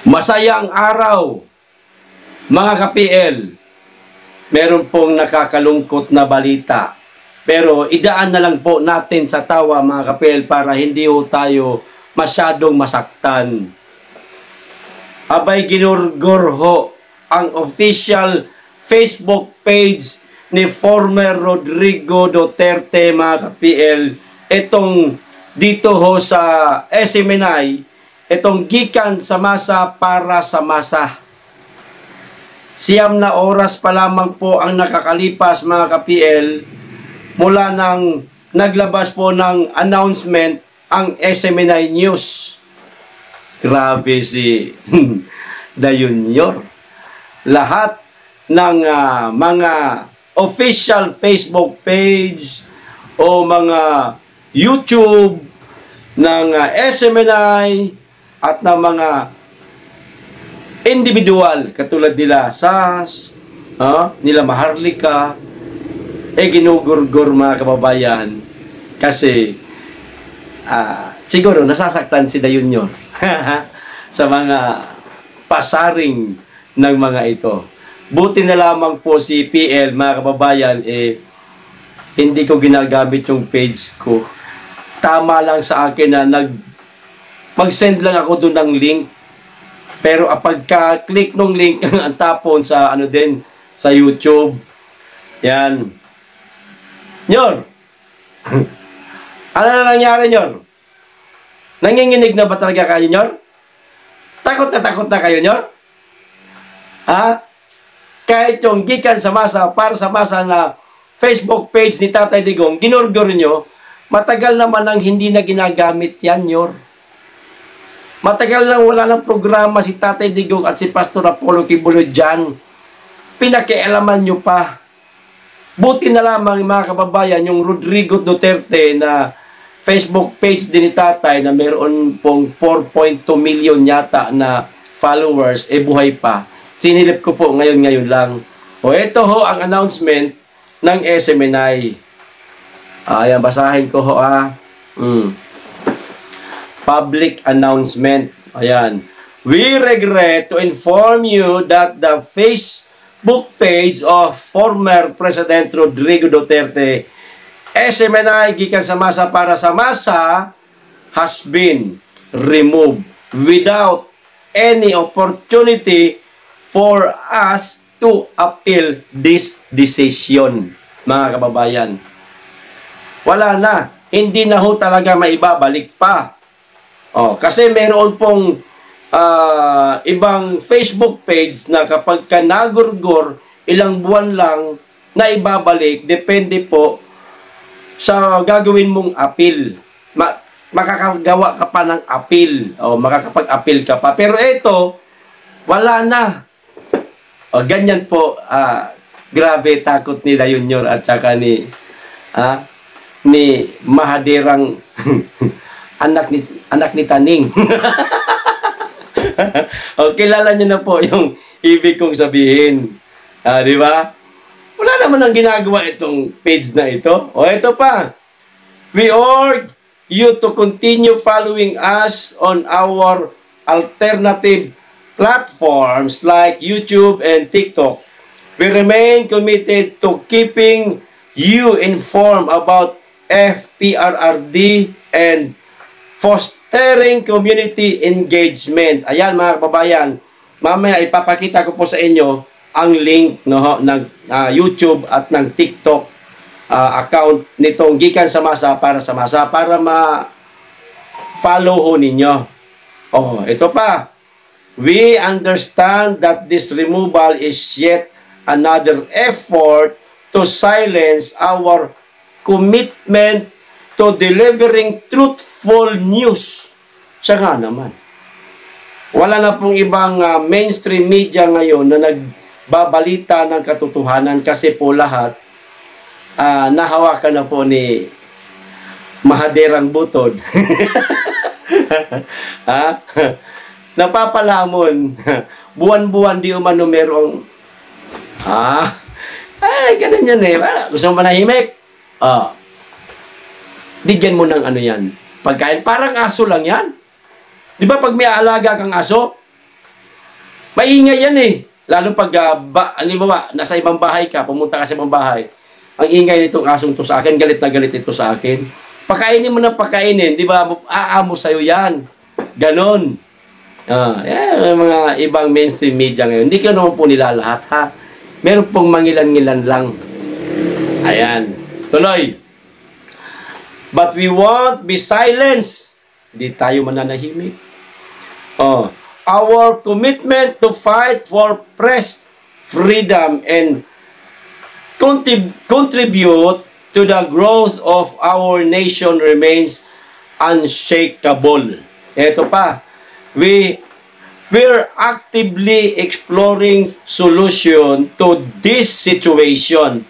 Masayang araw, mga ka-PL. Meron pong nakakalungkot na balita. Pero idaan na lang po natin sa tawa, mga ka-PL, para hindi ho tayo masyadong masaktan. Abay, ginurgur ho ang official Facebook page ni former Rodrigo Duterte, mga ka-PL. Itong dito ho sa SMNI, itong gikan sa masa para sa masa. 9 na oras pa lamang po ang nakakalipas, mga ka-PL, mula nang naglabas po ng announcement ang SMNI News. Grabe si The Junior. Lahat ng mga official Facebook page o mga YouTube ng SMNI at ng mga individual katulad nila SAS, nila Maharlika, ginugurgur, mga kababayan, kasi siguro nasasaktan si The Junior sa mga pasaring ng mga ito. Buti na lamang po si PL, mga kababayan, hindi ko ginagamit yung page ko. Tama lang sa akin na mag-send lang ako doon ng link. Pero pagka-click ng link, ang tapon sa sa YouTube. Yan. Nyor! Ano na nangyari, Nyor? Nanginginig na ba talaga kayo, Nyor? Takot na kayo, Nyor? Kahit yung gikan sa masa, para sa masa na Facebook page ni Tatay Digong, ginurgur nyo, matagal naman ang hindi na ginagamit yan, Nyor. Matagal lang wala ng programa si Tatay Digong at si Pastor Apollo Kibuloy dyan. Pinakialaman nyo pa. Buti na lamang, mga kababayan, yung Rodrigo Duterte na Facebook page din ni Tatay na mayroon pong 4.2 million yata na followers, buhay pa. Sinilip ko po ngayon lang. Ito ho ang announcement ng SMNI. Ayan, basahin ko ho Public announcement. Ayan. We regret to inform you that the Facebook page of former President Rodrigo Duterte, SMNI, gikan sa masa para sa masa, has been removed without any opportunity for us to appeal this decision, mga kababayan. Wala na. Hindi na ho talaga maibabalik pa. Kasi meron pong ibang Facebook page na kapag ka nagurgur, ilang buwan lang na ibabalik, depende po sa gagawin mong appeal. Makakagawa ka pa ng appeal, makakapag-appeal ka pa. Pero ito, wala na. Ganyan po, grabe takot ni The Junior at saka ni Mahaderang anak ni Taning. Kilala niyo na po yung ibig kong sabihin. Di ba? Wala naman ang ginagawa itong page na ito. Ito pa. We urge you to continue following us on our alternative platforms like YouTube and TikTok. We remain committed to keeping you informed about FPRRD and fostering community engagement. Ayan, mga kababayan, mamaya ipapakita ko po sa inyo ang link ng YouTube at ng TikTok account nitong gikan sa masa para ma-follow ho ninyo. Ito pa. We understand that this removal is yet another effort to silence our commitment to delivering truthful news. Siya nga naman. Wala na pong ibang mainstream media ngayon na nagbabalita ng katotohanan kasi po lahat nahawakan na po ni Mahaderang Butod. Napapalamon. Buwan-buwan di umano merong ganun yan gusto mo manahimik? Bigyan mo ng yan. Pagkain, parang aso lang yan. Di ba pag may aalaga kang aso, Maingay yan eh. Lalo pag, nasa ibang bahay ka, pumunta ka sa ibang bahay, ang ingay nitong asong to sa akin, galit na galit ito sa akin. Pakainin mo na pakainin, di ba? Aamo sa'yo yan. Ganon. Yan, mga ibang mainstream media ngayon. Hindi ka naman po nila lahat, ha? Meron pong mangilan-ngilan lang. Ayan. Tuloy. But we won't be silenced. Hindi tayo mananahimik. Our commitment to fight for press freedom and contribute to the growth of our nation remains unshakable. Ito pa, we're actively exploring solution to this situation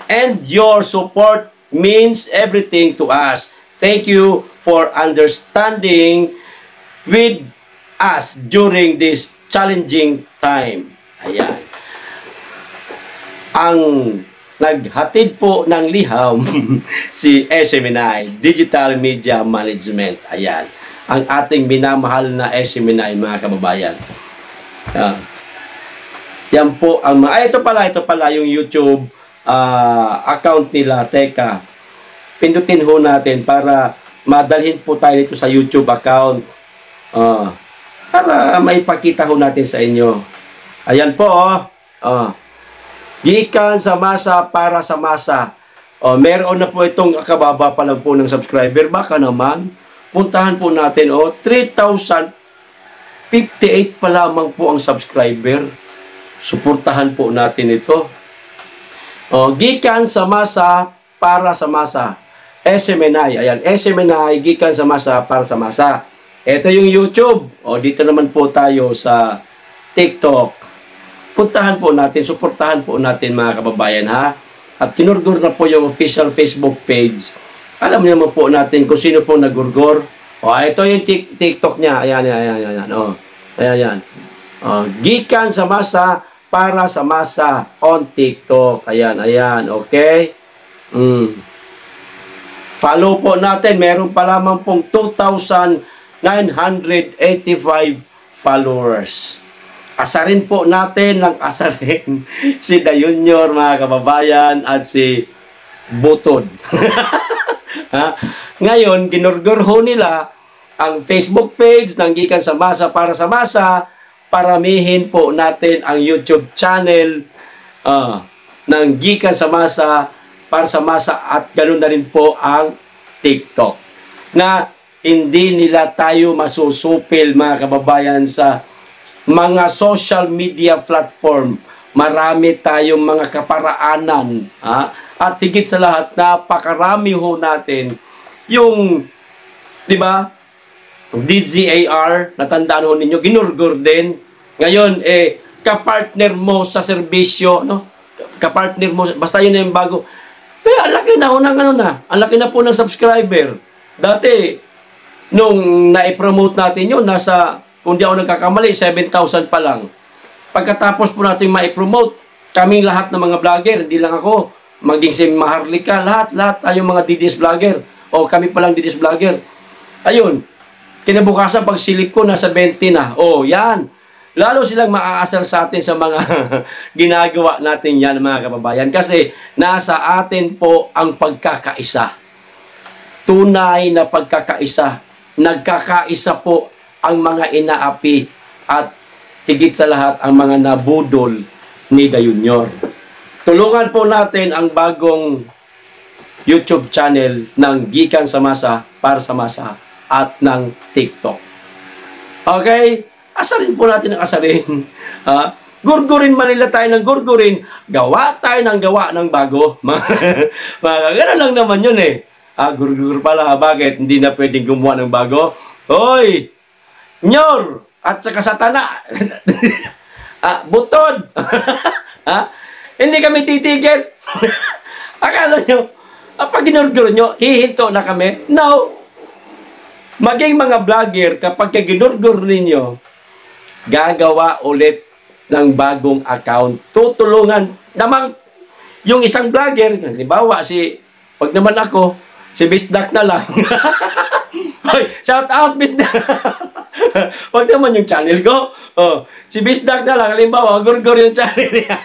and your support means everything to us. Thank you for understanding with us during this challenging time. Ayan. Ang naghatid po ng liham si SMNI, Digital Media Management. Ayan. Ang ating minamahal na SMNI, mga kababayan. Yan po ang ito pala yung YouTube account nila. Teka, pindutin ho natin para madalhin po tayo dito sa YouTube account. Para maipakita ho natin sa inyo. Ayan po, gikan sa masa para sa masa. Meron na po itong kababa pa lang po ng subscriber. Baka naman, puntahan po natin, 3,058 pa lamang po ang subscriber. Suportahan po natin ito. Gikan sa masa para sa masa. SMNI. Ayan, SMNI, gikan sa masa para sa masa. Ito yung YouTube. Dito naman po tayo sa TikTok. Puntahan po natin, suportahan po natin, mga kababayan, ha? At kinurgur na po yung official Facebook page. Alam niyo naman po natin kung sino po nagurgur. Ito yung TikTok niya. Ayan. Ayan. Gikan sa masa para sa masa on TikTok. Ayan. Okay? Follow po natin. Meron pa lamang pong 2,985 followers. Asarin po natin ng asarin si Da Junior, mga kababayan, at si Butod. Ngayon, ginurgur ho nila ang Facebook page ng Gikan sa Masa para sa Masa. Paramihin po natin ang YouTube channel ng Gikan sa Masa para sa Masa, at ganoon na rin po ang TikTok. Na hindi nila tayo masusupil, mga kababayan, sa mga social media platform. Marami tayong mga kaparaanan. At higit sa lahat, napakarami ho natin yung, di ba, DZAR, natandaan ho ninyo, ginurgur din. Ngayon, kapartner mo sa serbisyo, no? Kapartner mo, basta yun na yung bago. Ang laki na ho ng ang laki na po ng subscriber. Dati, nung na-promote natin yun, nasa, kung di ako nagkakamali, 7,000 pa lang. Pagkatapos po natin ma-promote, kaming lahat ng mga vlogger, hindi lang ako, maging si Maharlika, lahat tayong mga DDS vlogger. Kami palang DDS vlogger. Ayun, kinabukasan pag silip ko, nasa 20 na. Yan. Lalo silang maaasar sa atin sa mga ginagawa natin yan, mga kababayan. Kasi nasa atin po ang pagkakaisa. Tunay na pagkakaisa. Nagkakaisa po ang mga inaapi at higit sa lahat ang mga nabudol ni Da Junior. Tulungan po natin ang bagong YouTube channel ng Gikan sa Masa para sa Masa at ng TikTok. Okay? Asarin po natin ang asarin. Gurgurin manila tayo ng gurgurin, gawa tayo ng gawa ng bago. Ganun lang naman yun eh. Gurgur pala, bakit? Hindi na pwedeng gumawa ng bago. Hoy! Nyor! At saka satana! Butod! Hindi kami titigil. Akala nyo, pag ginurgur nyo, hihinto na kami. No! Maging mga vlogger, kapag ginurgur ninyo, gagawa ulit ng bagong account. Tutulungan namang yung isang vlogger, halimbawa pag naman ako, si Bisdak na lang. Hoy, shout out Bisdak. Wag naman yung channel ko. Oh, si Bisdak na lang, halimbawa, gurgur yung channel niya.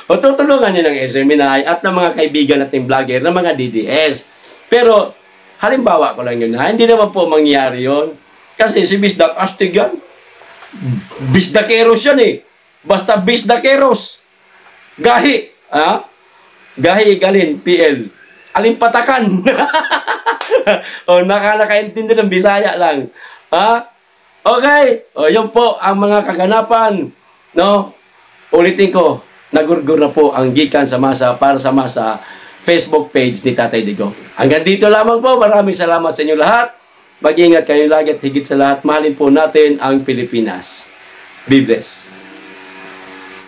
O tutulungan niyo ng SMNI at ng mga kaibigan nating vlogger, ng mga DDS. Pero, halimbawa ko lang yun ha, hindi naman po mangyari yun. Kasi si Bisdak, astig yan. Bisdakeros yan eh. Basta Bisdakeros. Gahi. Ha? Gahi, galin, PL. Alimpatakan. O, nakaintindi ng Bisaya lang. Ha? Okay. O, yun po ang mga kaganapan. No? Ulitin ko, nagurgur na po ang Gikan sa Masa para sa Masa Facebook page ni Tatay Digong. Hanggang dito lamang po. Maraming salamat sa inyo lahat. Mag-ingat kayo lagi at higit sa lahat, mahalin po natin ang Pilipinas. Be blessed.